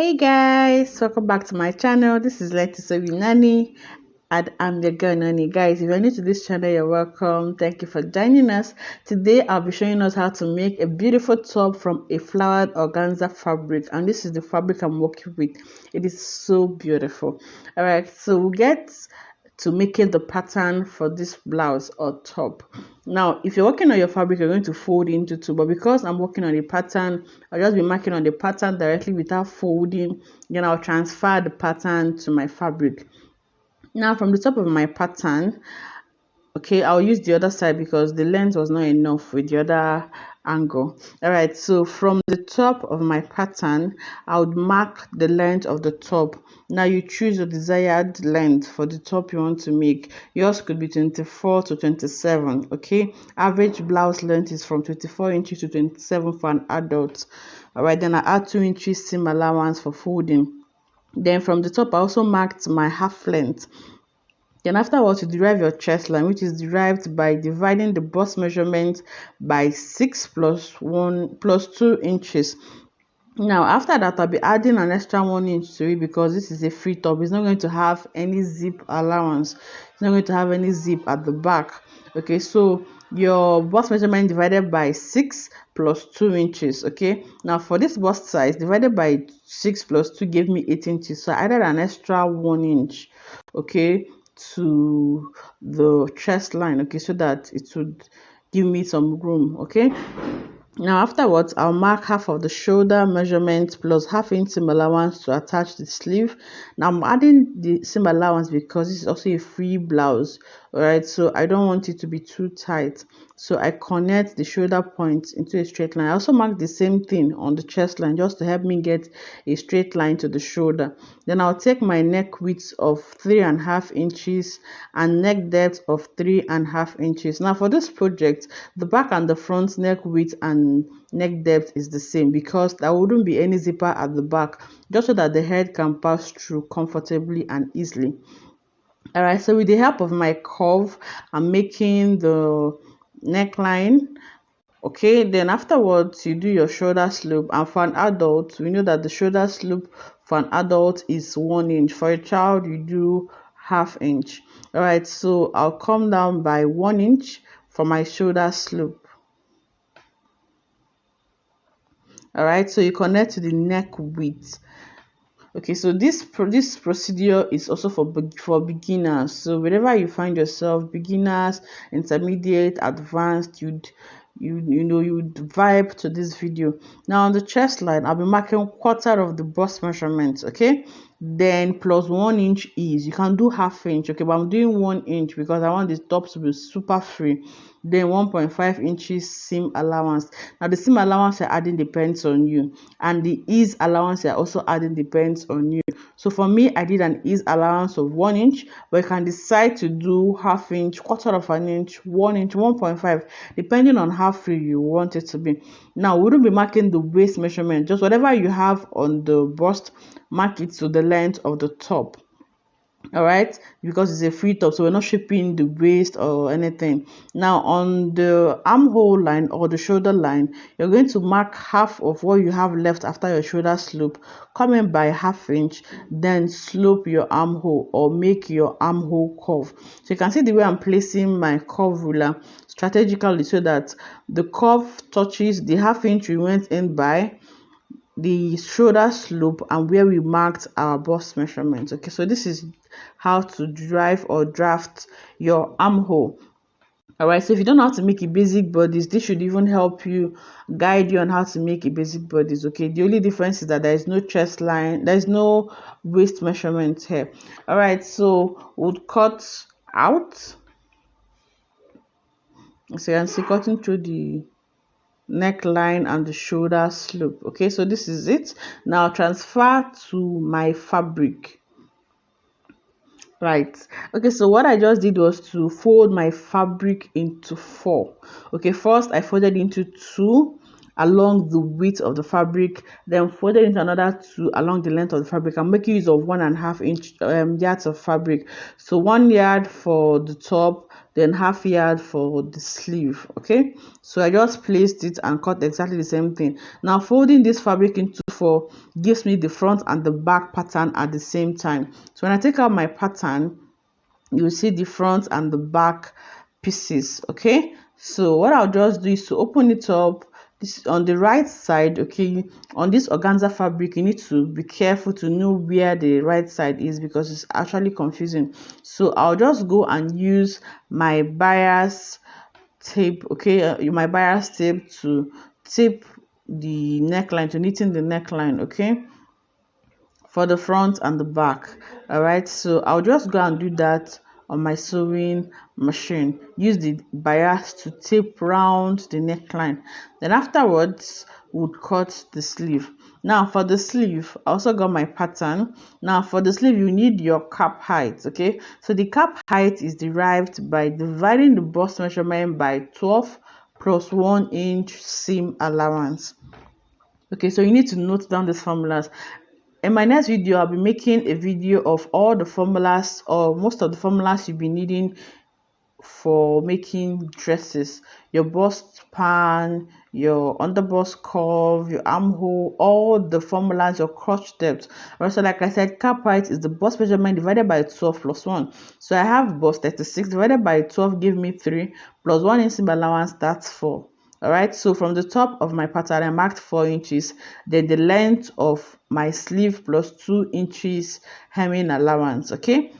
Hey guys, welcome back to my channel. This is Sleeves.Easy Nani and I'm your girl Nani. Guys, if you're new to this channel, you're welcome. Thank you for joining us. Today I'll be showing us how to make a beautiful top from a flowered organza fabric, and this is the fabric I'm working with. It is so beautiful. All right, so we'll get to making the pattern for this blouse or top. Now if you're working on your fabric, you're going to fold into two, but because I'm working on the pattern, I'll just be marking on the pattern directly without folding. Then I'll transfer the pattern to my fabric. Now from the top of my pattern, okay, I'll use the other side because the length was not enough with the other angle. All right, so from the top of my pattern, I would mark the length of the top. Now you choose your desired length for the top you want to make. Yours could be 24 to 27. Okay, average blouse length is from 24 inches to 27 for an adult. All right, then I add 2 inches seam allowance for folding. Then from the top, I also marked my half length. Then afterwards, you derive your chest line, which is derived by dividing the bust measurement by 6 plus 2 inches. Now after that, I'll be adding an extra 1 inch to it because this is a free top. It's not going to have any zip allowance. It's not going to have any zip at the back. Okay, so your bust measurement divided by 6 plus 2 inches. Okay, now for this bust size, divided by 6 plus 2 gave me 8 inches, so I added an extra 1 inch, okay, to the chest line, okay, so that it would give me some room. Okay, now afterwards, I'll mark half of the shoulder measurement plus half inch seam allowance to attach the sleeve. Now I'm adding the seam allowance because this is also a free blouse. All right, so I don't want it to be too tight, so I connect the shoulder points into a straight line. I also mark the same thing on the chest line just to help me get a straight line to the shoulder. Then I'll take my neck width of 3.5 inches and neck depth of 3.5 inches. Now for this project, the back and the front neck width and neck depth is the same because there wouldn't be any zipper at the back, just so that the head can pass through comfortably and easily. All right, so with the help of my curve, I'm making the neckline. Okay, then afterwards you do your shoulder slope, and for an adult, we know that the shoulder slope for an adult is 1 inch. For a child, you do half inch. All right, so I'll come down by 1 inch for my shoulder slope. All right, so you connect to the neck width. Okay, so this procedure is also for beginners. So wherever you find yourself, beginners, intermediate, advanced, you'd vibe to this video. Now on the chest line, I'll be marking quarter of the bust measurement. Okay, then plus 1 inch is, you can do half inch, okay, but I'm doing 1 inch because I want the top to be super free. Then 1.5 inches seam allowance. Now the seam allowance you're adding depends on you, and the ease allowance you're also adding depends on you. So for me, I did an ease allowance of 1 inch, but you can decide to do half inch, quarter of an inch, 1 inch, 1.5, depending on how free you want it to be. Now we wouldn't be marking the waist measurement, just whatever you have on the bust, mark it to the length of the top. All right, because it's a free top, so we're not shaping the waist or anything. Now on the armhole line or the shoulder line, you're going to mark half of what you have left after your shoulder slope, coming by half inch, then slope your armhole or make your armhole curve. So you can see the way I'm placing my curve ruler strategically so that the curve touches the half inch we went in by, the shoulder slope, and where we marked our bust measurements. Okay, so this is how to drive or draft your armhole. All right, so if you don't know how to make a basic bodice, this should even help you, guide you on how to make a basic bodice. Okay, the only difference is that there is no chest line, there is no waist measurement here. All right, so we'll cut out, so you can see cutting through the neckline and the shoulder slope. Okay, so this is it. Now transfer to my fabric. Right, okay, so what I just did was to fold my fabric into 4. Okay, first I folded into 2 along the width of the fabric, then folded into another 2 along the length of the fabric. I'm making use of 1.5 inch yards of fabric. So 1 yard for the top, then half yard for the sleeve. Okay, so I just placed it and cut exactly the same thing. Now folding this fabric into 4 gives me the front and the back pattern at the same time. So when I take out my pattern, you see the front and the back pieces. Okay, so what I'll just do is to open it up. This on the right side. Okay, on this organza fabric, you need to be careful to know where the right side is because it's actually confusing. So I'll just go and use my bias tape. Okay, my bias tape to tape the neckline, to knitting the neckline. Okay, for the front and the back. All right, so I'll just go and do that on my sewing machine. Use the bias to tape round the neckline, then afterwards would cut the sleeve. Now for the sleeve, I also got my pattern. Now for the sleeve, you need your cap height. Okay, so the cap height is derived by dividing the bust measurement by 12 plus 1 inch seam allowance. Okay, so you need to note down these formulas. In my next video, I'll be making a video of all the formulas, or most of the formulas you'll be needing for making dresses: your bust span, your underbust curve, your armhole, all the formulas, your crotch depth. Also, like I said, cap height is the bust measurement divided by 12 plus 1. So I have bust 36 divided by 12 give me 3 plus 1 inch seam allowance, that's 4. All right, so from the top of my pattern, I marked 4 inches. Then the length of my sleeve plus 2 inches hemming allowance. Okay,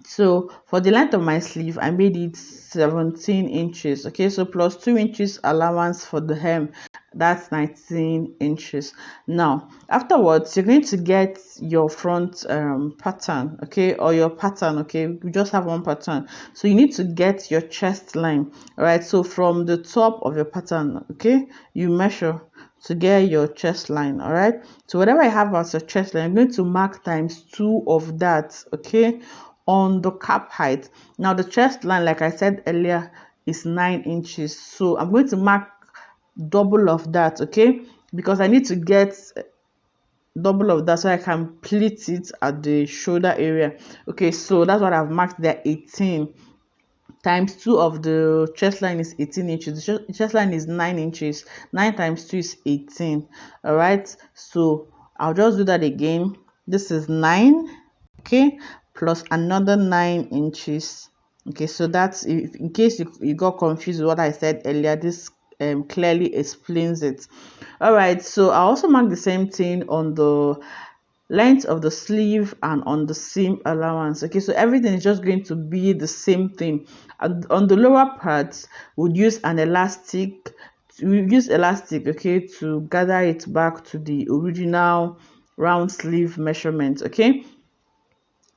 so for the length of my sleeve, I made it 17 inches. Okay, so plus 2 inches allowance for the hem, that's 19 inches. Now afterwards, you're going to get your front pattern. Okay, or your pattern. Okay, we just have one pattern, so you need to get your chest line. All right, so from the top of your pattern, okay, you measure to get your chest line. All right, so whatever I have as a chest line, I'm going to mark times 2 of that. Okay, on the cap height. Now the chest line, like I said earlier, is 9 inches, so I'm going to mark double of that. Okay, because I need to get double of that so I can pleat it at the shoulder area. Okay, so that's what I've marked there. 18 times 2 of the chest line is 18 inches. The chest line is 9 inches. 9 times 2 is 18. All right, so I'll just do that again. This is 9, okay, plus another 9 inches. Okay, so that's, if in case you got confused with what I said earlier, this clearly explains it. All right, so I also mark the same thing on the length of the sleeve and on the seam allowance. Okay, so everything is just going to be the same thing. And on the lower parts, we'll use an elastic. We use elastic, okay, to gather it back to the original round sleeve measurement. Okay,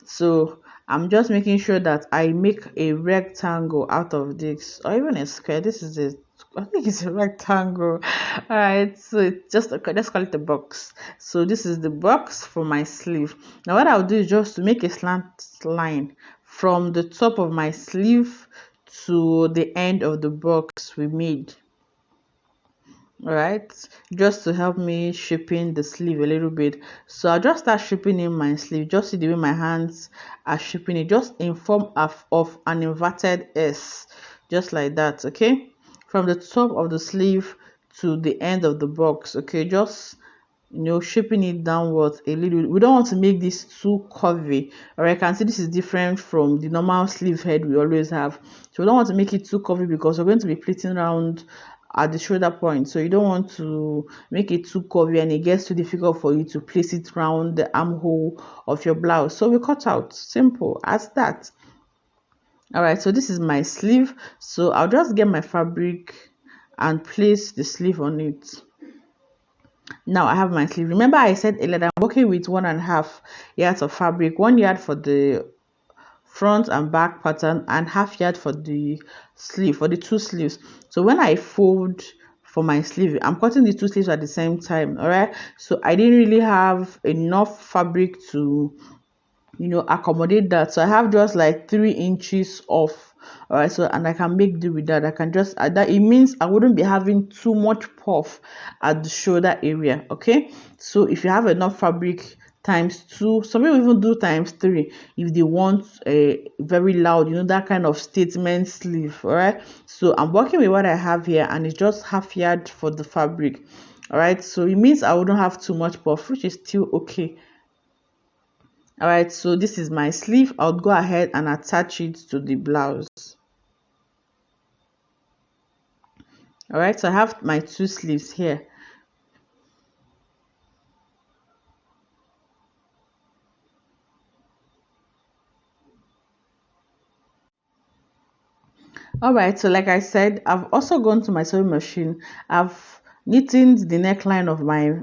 so I'm just making sure that I make a rectangle out of this, or even a square. This is a, I think it's a rectangle. All right, so it's just, okay, let's call it a box. So this is the box for my sleeve. Now what I'll do is just to make a slant line from the top of my sleeve to the end of the box we made. All right, just to help me shaping the sleeve a little bit. So I'll just start shaping in my sleeve. Just see the way my hands are shaping it, just in form of an inverted S, just like that. Okay, from the top of the sleeve to the end of the box. Okay, just, you know, shaping it downwards a little. We don't want to make this too curvy. Or I can see this is different from the normal sleeve head we always have. So we don't want to make it too curvy because we're going to be pleating around at the shoulder point, so you don't want to make it too curvy and it gets too difficult for you to place it around the armhole of your blouse. So we cut out, simple as that. All right, so this is my sleeve, so I'll just get my fabric and place the sleeve on it. Now I have my sleeve. Remember I said earlier that I'm working with 1.5 yards of fabric, 1 yard for the front and back pattern and half yard for the sleeve, for the 2 sleeves. So when I fold for my sleeve, I'm cutting the 2 sleeves at the same time. All right, so I didn't really have enough fabric to, you know, accommodate that, so I have just like 3 inches of All right, so and I can make do with that. I can just that it means I wouldn't be having too much puff at the shoulder area. Okay, so if you have enough fabric, times two, some people even do times three if they want a very loud, that kind of statement sleeve. All right, so I'm working with what I have here, and it's just half yard for the fabric. All right, so it means I wouldn't have too much puff, which is still okay. All right, so this is my sleeve. I'll go ahead and attach it to the blouse. All right, so I have my two sleeves here. All right, so like I said, I've also gone to my sewing machine. I've knitted the neckline of my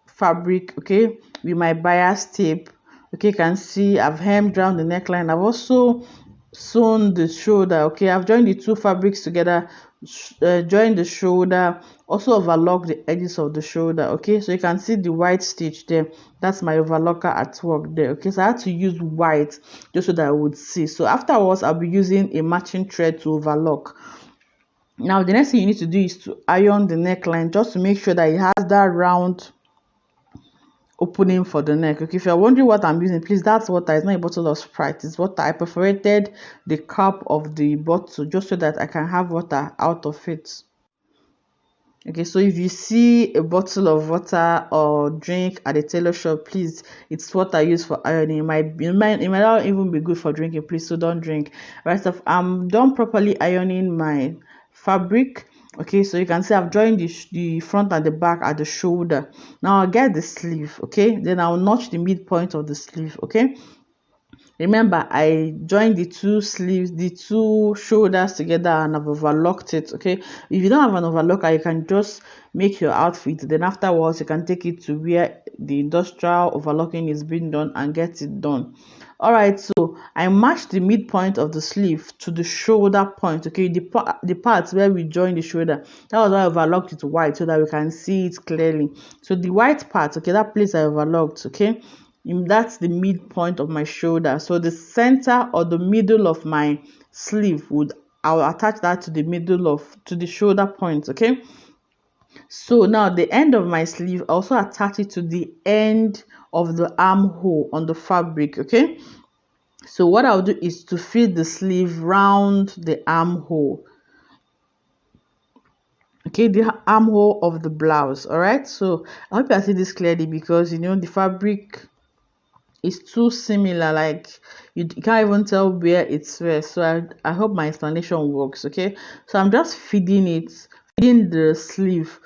fabric, okay, with my bias tape. Okay, you can see I've hemmed down the neckline. I've also sewn the shoulder. Okay, I've joined the two fabrics together, joined the shoulder, also overlock the edges of the shoulder. Okay, so you can see the white stitch there. That's my overlocker at work there. Okay, so I had to use white just so that I would see. So afterwards, I'll be using a matching thread to overlock. Now the next thing you need to do is to iron the neckline, just to make sure that it has that round opening for the neck. Okay, if you're wondering what I'm using, please, that's water. It's not a bottle of Sprite, it's water. I perforated the cap of the bottle just so that I can have water out of it. Okay, so if you see a bottle of water or drink at a tailor shop, please, it's what I use for ironing. It might not even be good for drinking, please, so don't drink. Right, so I'm done properly ironing my fabric. Okay, so you can see I've joined the front and the back at the shoulder. Now I'll get the sleeve. Okay, then I'll notch the midpoint of the sleeve. Okay, remember I joined the two sleeves, the two shoulders together, and I've overlocked it. Okay, if you don't have an overlocker, you can just make your outfit, then afterwards you can take it to where the industrial overlocking is being done and get it done. All right, so I matched the midpoint of the sleeve to the shoulder point. Okay, the parts where we join the shoulder, that was why I overlocked it white so that we can see it clearly. So the white part, okay, that place I overlocked. Okay, that's the midpoint of my shoulder. So the center or the middle of my sleeve I'll attach that to the the shoulder point. Okay, so now the end of my sleeve, also attach it to the end of the armhole on the fabric. Okay, so what I'll do is to fit the sleeve round the armhole. Okay, the armhole of the blouse. All right, so I hope you see this clearly, because the fabric is too similar, like you can't even tell where it's where. So I hope my explanation works. Okay, so I'm just feeding the sleeve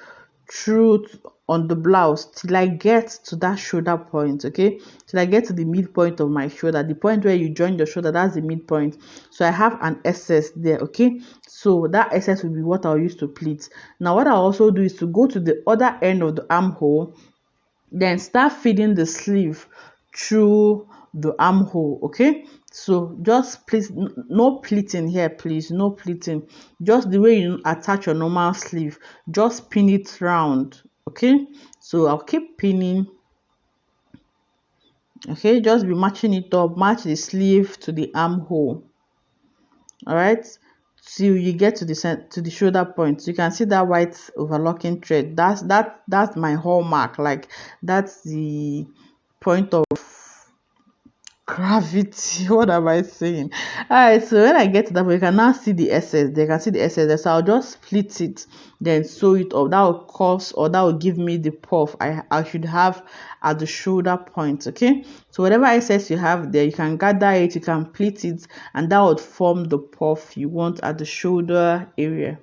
through on the blouse till I get to that shoulder point. Okay, till I get to the midpoint of my shoulder, the point where you join your shoulder, that's the midpoint. So I have an excess there. Okay, so that excess will be what I'll use to pleat. Now what I'll also do is to go to the other end of the armhole, then start feeding the sleeve through the armhole. Okay, so just please, no pleating here, please, no pleating, just the way you attach your normal sleeve, just pin it round. Okay, so I'll keep pinning. Okay, just be matching it up, match the sleeve to the armhole. All right, till you get to the shoulder point. So you can see that white overlocking thread, that's my hallmark, like that's the point of gravity. What am I saying? All right, so when I get to that point, you can now see the excess. They can see the excess there, so I'll just split it, then sew it up. That will cause, or that will give me the puff I should have at the shoulder point. Okay, so whatever excess you have there, you can gather it, you can pleat it, and that would form the puff you want at the shoulder area.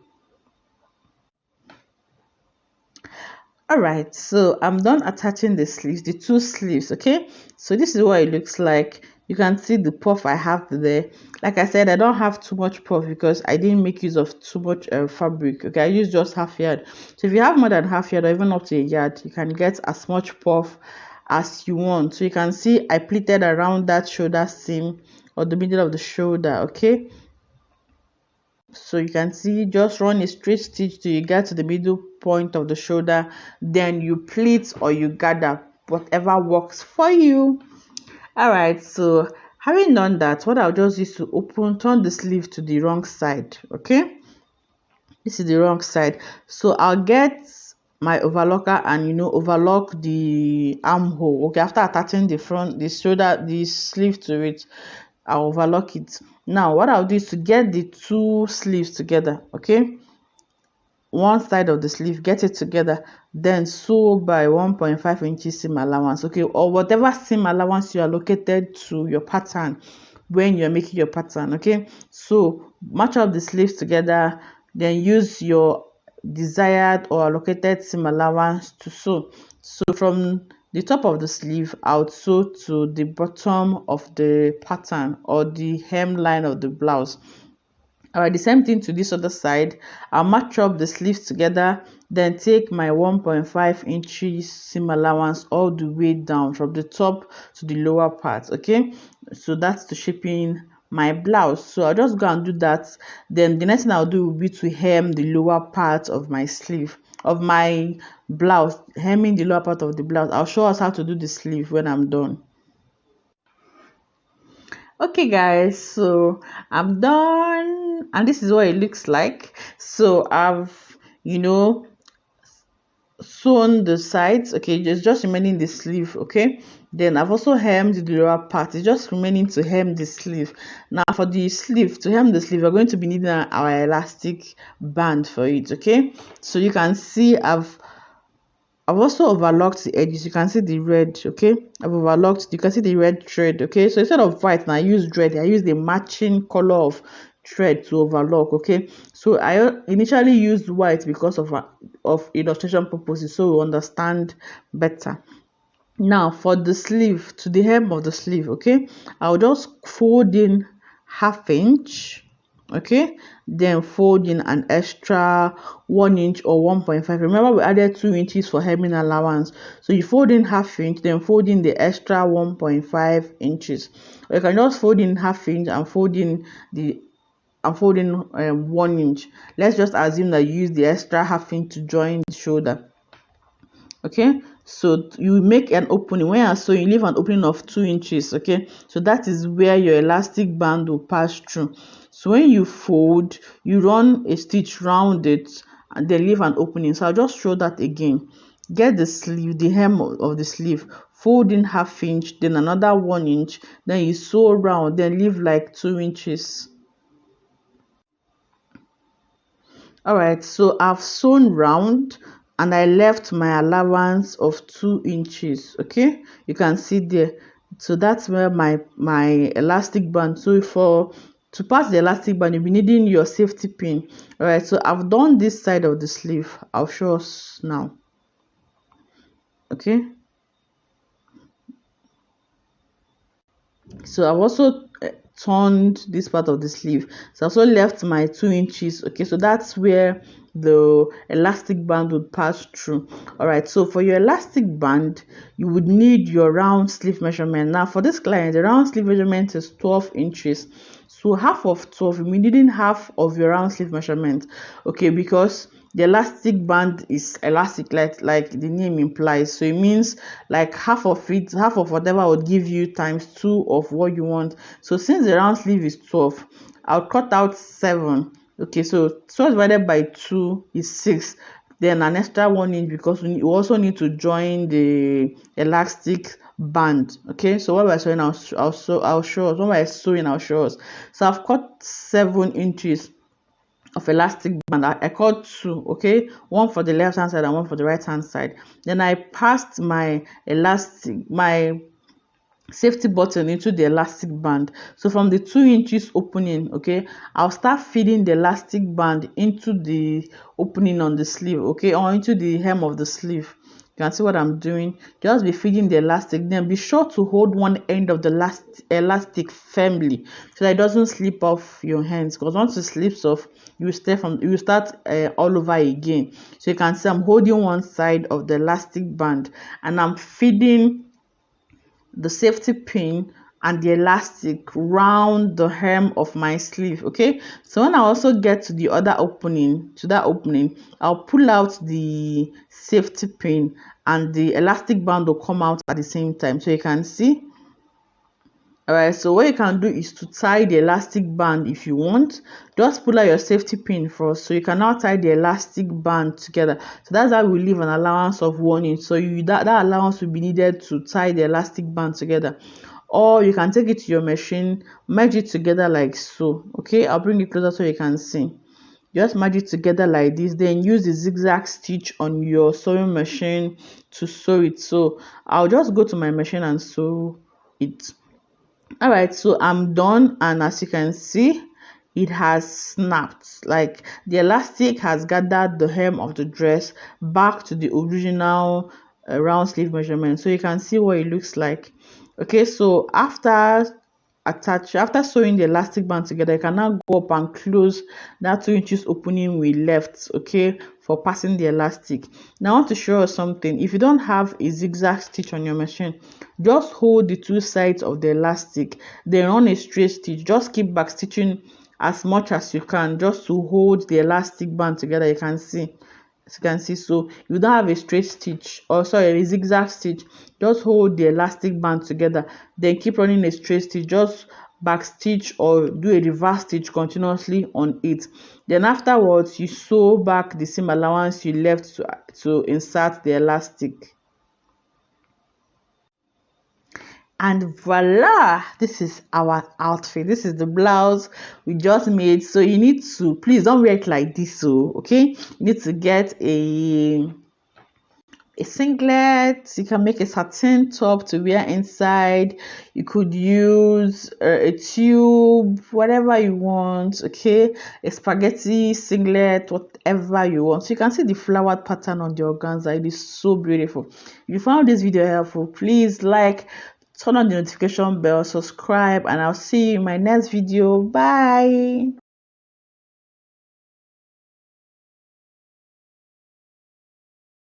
All right, so I'm done attaching the sleeves, the two sleeves. Okay, so this is what it looks like. You can see the puff I have there. Like I said, I don't have too much puff because I didn't make use of too much fabric. Okay, I used just half yard. So if you have more than half yard or even up to a yard, you can get as much puff as you want. So you can see I pleated around that shoulder seam or the middle of the shoulder. Okay, so you can see, just run a straight stitch till you get to the middle point of the shoulder, then you pleat or you gather, whatever works for you. All right, so Having done that, what I'll just use to turn the sleeve to the wrong side. Okay, this is the wrong side. So I'll get my overlocker and overlock the armhole. Okay, after attaching the front, the shoulder, the sleeve to it, I'll overlock it. Now what I'll do is to get the two sleeves together. Okay, one side of the sleeve, get it together, then sew by 1.5 inches seam allowance. Okay, or whatever seam allowance you allocated to your pattern when you're making your pattern. Okay, so match up the sleeves together, then use your desired or allocated seam allowance to sew. So from the top of the sleeve, I'll sew to the bottom of the pattern or the hemline of the blouse. All right, the same thing to this other side. I'll match up the sleeves together, then take my 1.5 inches seam allowance all the way down from the top to the lower part. Okay, so that's to shaping my blouse. So I'll just go and do that. Then the next thing I'll do will be to hem the lower part of my sleeve of my blouse, hemming the lower part of the blouse. I'll show us how to do the sleeve when I'm done. Okay guys, so I'm done and this is what it looks like. So I've sewn the sides. Okay, it's just remaining the sleeve. Okay, then I've also hemmed the lower part. It's just remaining to hem the sleeve. Now for the sleeve, to hem the sleeve, we're going to be needing our elastic band for it. Okay, so you can see I've also overlocked the edges. You can see the red. Okay, I've overlocked. You can see the red thread. Okay, so instead of white, now I use red. I use the matching color of thread to overlock. Okay, so I initially used white because of illustration purposes, so we understand better. Now for the sleeve, to the hem of the sleeve, okay, I'll just fold in ½ inch. Okay, then fold in an extra 1 inch or 1.5. Remember we added 2 inches for hemming allowance, so you fold in ½ inch, then fold in the extra 1.5 inches. Or you can just fold in ½ inch and fold in 1 inch. Let's just assume that you use the extra ½ inch to join the shoulder. Okay, so you make an opening. When you're sewing, you leave an opening of 2 inches. Okay, so that is where your elastic band will pass through. So when you fold, you run a stitch round it and then leave an opening. So I'll just show that again. Get the sleeve, the hem of the sleeve, fold in ½ inch, then another 1 inch, then you sew round, then leave like 2 inches. All right, so I've sewn round and I left my allowance of 2 inches. Okay, you can see there. So that's where my elastic band. So to pass the elastic band, you'll be needing your safety pin. All right, so I've done this side of the sleeve. I'll show us now. Okay, so I've also turned this part of the sleeve, so I also left my 2 inches. Okay, so that's where the elastic band would pass through. All right, so for your elastic band, you would need your round sleeve measurement. Now for this client, the round sleeve measurement is 12 inches. So half of 12, you're needing half of your round sleeve measurement. Okay, because the elastic band is elastic, like the name implies, so it means like half of it, half of whatever would give you ×2 of what you want. So since the round sleeve is 12, I'll cut out 7. Okay, so 12 divided by 2 is 6, then an extra 1 inch because we also need to join the elastic band. Okay, so what we're sewing, I'll show us. When we're sewing, I'll show us. So I've cut 7 inches of elastic band. I cut 2. Okay, one for the left hand side and one for the right hand side. Then I passed my safety button into the elastic band. So from the 2 inches opening, okay, I'll start feeding the elastic band into the opening on the sleeve, okay, or into the hem of the sleeve. You can see what I'm doing. Just be feeding the elastic, then be sure to hold one end of the elastic firmly so that it doesn't slip off your hands, because once it slips off, you start all over again. So you can see I'm holding one side of the elastic band and I'm feeding the safety pin and the elastic round the hem of my sleeve. Okay, so when I also get to the other opening, I'll pull out the safety pin and the elastic band will come out at the same time. So you can see All right, so what you can do is to tie the elastic band. If you want, just pull out your safety pin first, so you can now tie the elastic band together. So that's how we leave an allowance of 1 inch, so that allowance will be needed to tie the elastic band together. Or you can take it to your machine, merge it together like so. Okay, I'll bring it closer so you can see. Just merge it together like this, then use the zigzag stitch on your sewing machine to sew it. So I'll just go to my machine and sew it. All right, so I'm done, and as you can see, it has snapped. Like, the elastic has gathered the hem of the dress back to the original round sleeve measurement, so you can see what it looks like. Okay, so after sewing the elastic band together, you can now go up and close that 2 inches opening we left, okay, for passing the elastic. Now I want to show you something. If you don't have a zigzag stitch on your machine, just hold the two sides of the elastic, then run a straight stitch. Just keep back stitching as much as you can, just to hold the elastic band together. You can see, as you can see, so you don't have a straight stitch, or sorry, a zigzag stitch, just hold the elastic band together, then keep running a straight stitch. Just back stitch or do a reverse stitch continuously on it. Then afterwards, you sew back the seam allowance you left to insert the elastic. And voila, this is our outfit. This is the blouse we just made. So you need to, please don't wear it like this, so okay, you need to get a singlet. You can make a satin top to wear inside. You could use a tube, whatever you want, okay, a spaghetti singlet, whatever you want. So you can see the flowered pattern on the organza. It is so beautiful. If you found this video helpful, please like, turn on the notification bell, subscribe, and I'll see you in my next video. Bye.